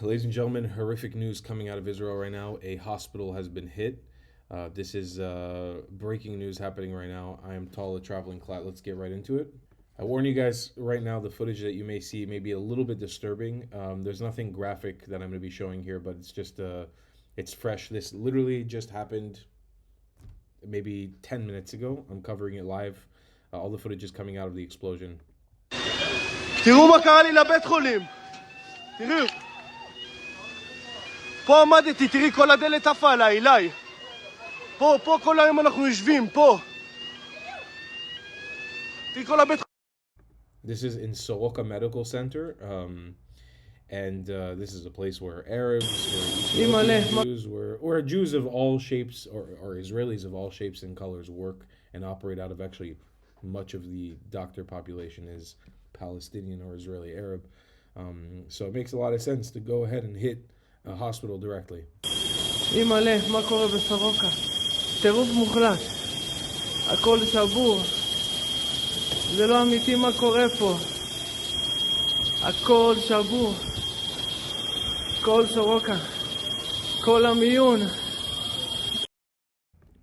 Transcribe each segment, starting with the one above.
Ladies and gentlemen, horrific news coming out of Israel right now. A hospital has been hit. This is breaking news happening right now. I am Tala Traveling Clat. Let's get right into it. I warn you guys right now, the footage that you may see may be a little bit disturbing. There's nothing graphic that I'm going to be showing here, but it's just, it's fresh. This literally just happened maybe 10 minutes ago. I'm covering it live. All the footage is coming out of the explosion. תראו מה קרה לי לבית חולים. תראו. פה עמדתי, תראי כל הדלת עפה עליי, אליי. פה כל היום אנחנו יושבים, פה. תראי כל הבית. This is in Soroka Medical Center, and this is a place where Arabs, where Jews, where Jews of all shapes, or Israelis of all shapes and colors work and operate out of. Actually, much of the doctor population is Palestinian or Israeli Arab, so it makes a lot of sense to go ahead and hit a hospital directly. אימא'לה, מה קורה בסורוקה? טירוף מוחלט. הכל שבור. זה לא אמיתי מה קורה פה. הכל שבור. כל סורוקה. כל המיון.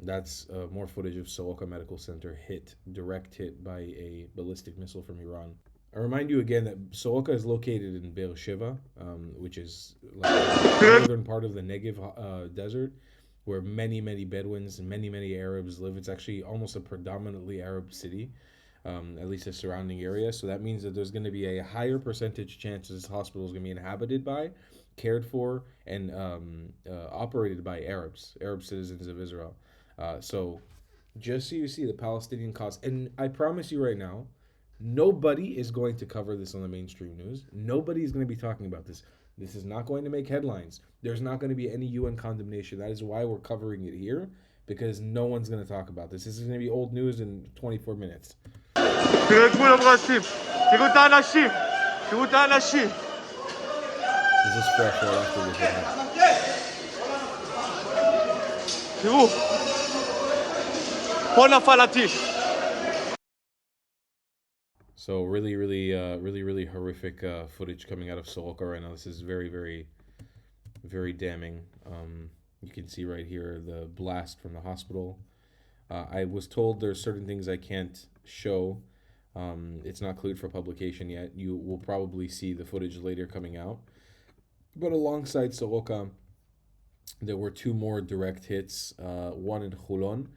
That's more footage of Soroka Medical Center direct hit by a ballistic missile from Iran. I remind you again that Soroka is located in Beersheba, which is like the northern part of the Negev desert, where many Bedouins and many Arabs live. It's actually almost a predominantly Arab city, at least the surrounding area. So that means that there's going to be a higher percentage chance this hospital is going to be inhabited by, cared for, and operated by Arab citizens of Israel. So just so you see the Palestinian cause, and I promise you right now, nobody is going to cover this on the mainstream news. Nobody is going to be talking about this. This is not going to make headlines. There's not going to be any UN condemnation. That is why we're covering it here, because no one's going to talk about this. This is going to be old news in 24 minutes. תראו את כולם רצים. תראו את האנשים. תראו את האנשים. This is fresh right after this happened. תראו. פה נפל הטיל. So really horrific footage coming out of Soroka right now. This is very damning. You can see right here the blast from the hospital. I was told there's certain things I can't show. It's not cleared for publication yet. You will probably see the footage later coming out. But alongside Soroka, there were two more direct hits. One in Hulon,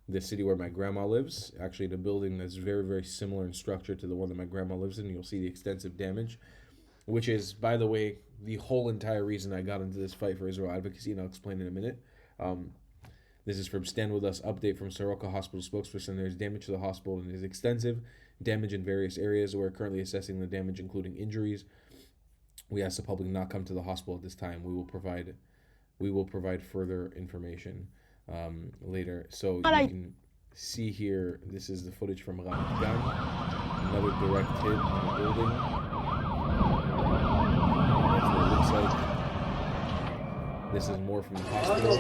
the city where my grandma lives, actually the building that's very similar in structure to the one that my grandma lives in. You'll see the extensive damage, which is, by the way, the whole entire reason I got into this fight for Israel advocacy, and I'll explain in a minute. This is from Stand With Us update from Soroka Hospital spokesperson. There's damage to the hospital and is extensive damage in various areas. We're currently assessing the damage, including injuries. We ask the public not come to the hospital at this time. We will provide further information later. So you can see here, this is the footage from Ramat Gan, another direct hit on the building. That's what it looks like. This is more from the hospital.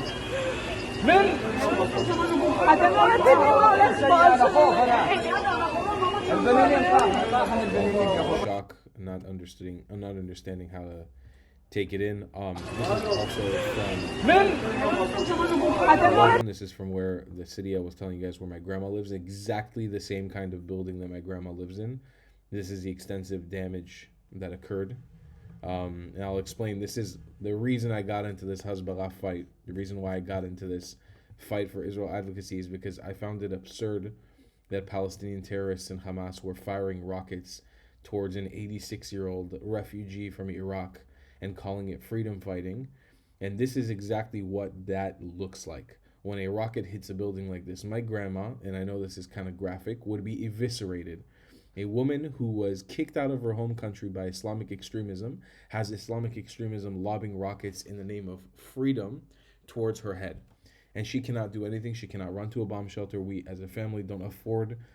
Shock, not understanding how to take it in. This is from where the city I was telling you guys where my grandma lives, exactly the same kind of building that my grandma lives in. This is the extensive damage that occurred. And I'll explain. This is the reason I got into this Hezbollah fight. The reason why I got into this fight for Israel advocacy is because I found it absurd that Palestinian terrorists and Hamas were firing rockets towards an 86-year-old refugee from Iraq and calling it freedom fighting. And this is exactly what that looks like. When a rocket hits a building like this, my grandma, and I know this is kind of graphic, would be eviscerated. A woman who was kicked out of her home country by Islamic extremism has Islamic extremism lobbing rockets in the name of freedom towards her head. And she cannot do anything. She cannot run to a bomb shelter. We as a family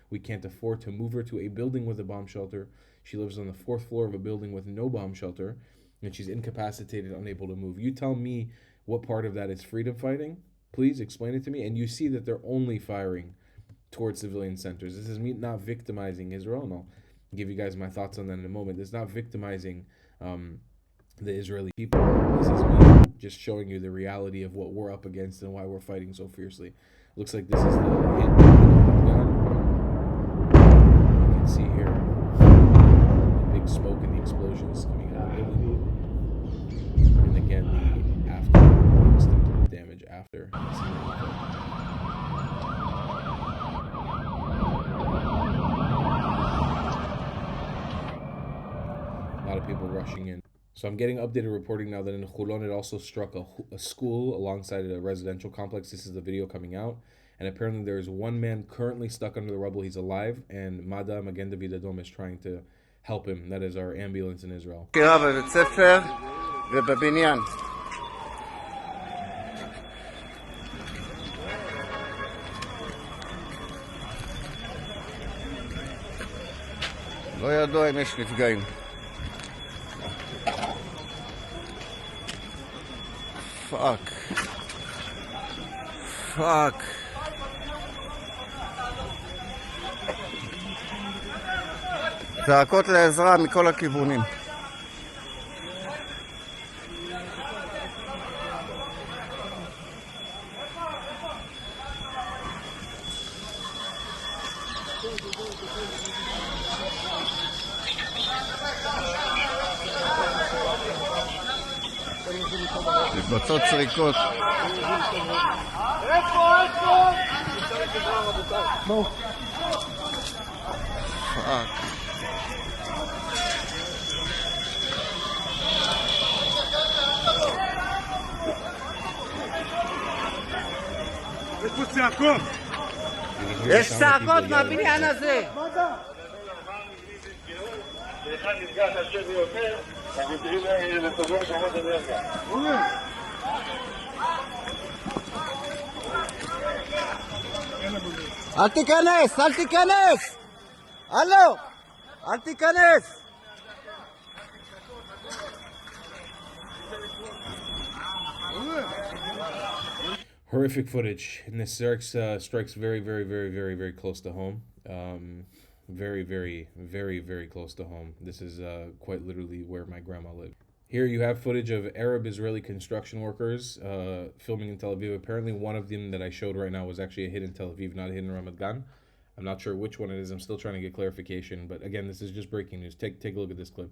we can't afford to move her to a building with a bomb shelter. She lives on the 4th floor of a building with no bomb shelter, and she's incapacitated, unable to move. You tell me what part of that is freedom fighting? Please explain it to me. And you see that they're only firing towards civilian centers. This is me not victimizing Israel, and I'll give you guys my thoughts on that in a moment. It's not victimizing the Israeli people. This is me just showing you the reality of what we're up against and why we're fighting so fiercely. Looks like this is the hit. You can see here the big smoke and the explosions coming out of the building. And again, the after, the extent of the damage after. A lot of people rushing in. So I'm getting updated reporting now that in Hulon it also struck a school alongside a residential complex. This is the video coming out. And apparently there is one man currently stuck under the rubble. He's alive. And Mada Magen David Adom is trying to help him. That is our ambulance in Israel. בבית ספר ובבניין. לא ידוע אם יש נפגעים. פאק. זעקות לעזרה מכל הכיוונים. מתבצעות שריקות. פאק. יש צעקות מהבניין הזה. ואחד נפגע קשה ביותר, אנחנו צריכים לתגבר שמות אנרגיה. אל תיכנס! אל תיכנס! הלו! אל תיכנס! Horrific footage, and this strikes very, very, very, very, very close to home. Very, very, very, very close to home. This is quite literally where my grandma lived. Here you have footage of Arab-Israeli construction workers filming in Tel Aviv. Apparently one of them that I showed right now was actually a hit in Tel Aviv, not a hit in Ramat Gan. I'm not sure which one it is. I'm still trying to get clarification. But again, this is just breaking news. Take a look at this clip.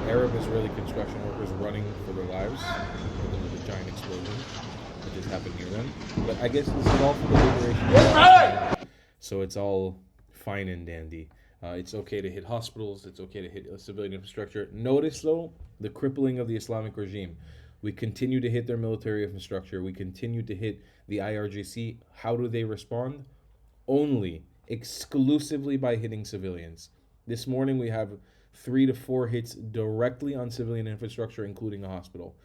Arab-Israeli construction workers running for their lives. There was a giant explosion that just happened near them. But I guess this is all for the liberation of Palestine. So it's all fine and dandy. It's okay to hit hospitals. It's okay to hit civilian infrastructure. Notice, though, the crippling of the Islamic regime. We continue to hit their military infrastructure. We continue to hit the IRGC. How do they respond? Only, exclusively by hitting civilians. This morning we have 3 to 4 hits directly on civilian infrastructure, including a hospital.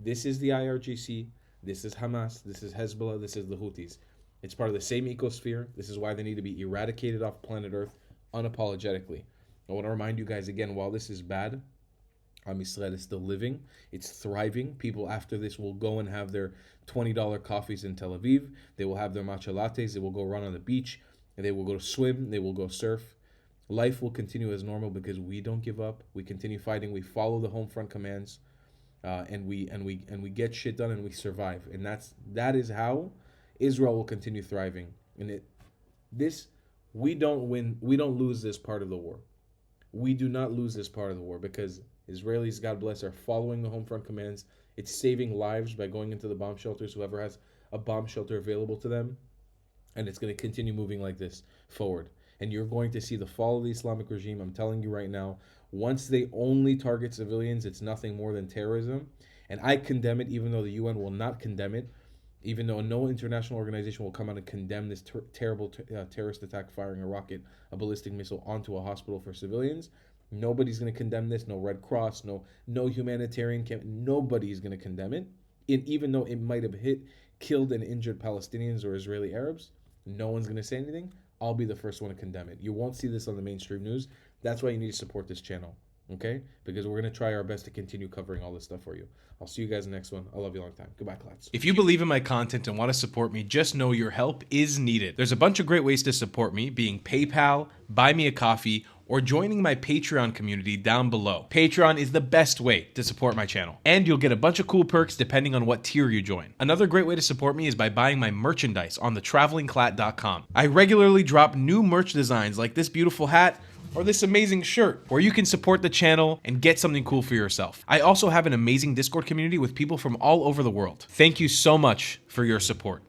This is the IRGC, this is Hamas, this is Hezbollah, this is the Houthis. It's part of the same ecosphere. This is why they need to be eradicated off planet Earth unapologetically. I want to remind you guys again, while this is bad, Am Yisrael is still living. It's thriving. People after this will go and have their $20 coffees in Tel Aviv. They will have their matcha lattes. They will go run on the beach. They will go swim. They will go surf. Life will continue as normal because we don't give up. We continue fighting. We follow the home front commands, and we get shit done and we survive. And that is how Israel will continue thriving. And we don't win. We don't lose this part of the war. We do not lose this part of the war because Israelis, God bless, are following the home front commands. It's saving lives by going into the bomb shelters. Whoever has a bomb shelter available to them, and it's going to continue moving like this forward. And you're going to see the fall of the Islamic regime. I'm telling you right now, once they only target civilians, it's nothing more than terrorism. And I condemn it, even though the UN will not condemn it, even though no international organization will come out and condemn this terrible terrorist attack firing a rocket, a ballistic missile onto a hospital for civilians. Nobody's going to condemn this. No Red Cross, no humanitarian camp. Nobody's going to condemn it. Even though it might have killed and injured Palestinians or Israeli Arabs, no one's going to say anything. I'll be the first one to condemn it. You won't see this on the mainstream news. That's why you need to support this channel. Okay? Because we're going to try our best to continue covering all this stuff for you. I'll see you guys in the next one. I love you a long time. Goodbye, class. If you believe in my content and want to support me, just know your help is needed. There's a bunch of great ways to support me, being PayPal, Buy Me a Coffee, or joining my Patreon community down below. Patreon is the best way to support my channel, and you'll get a bunch of cool perks depending on what tier you join. Another great way to support me is by buying my merchandise on thetravelingclat.com. I regularly drop new merch designs like this beautiful hat, or this amazing shirt, where you can support the channel and get something cool for yourself. I also have an amazing Discord community with people from all over the world. Thank you so much for your support.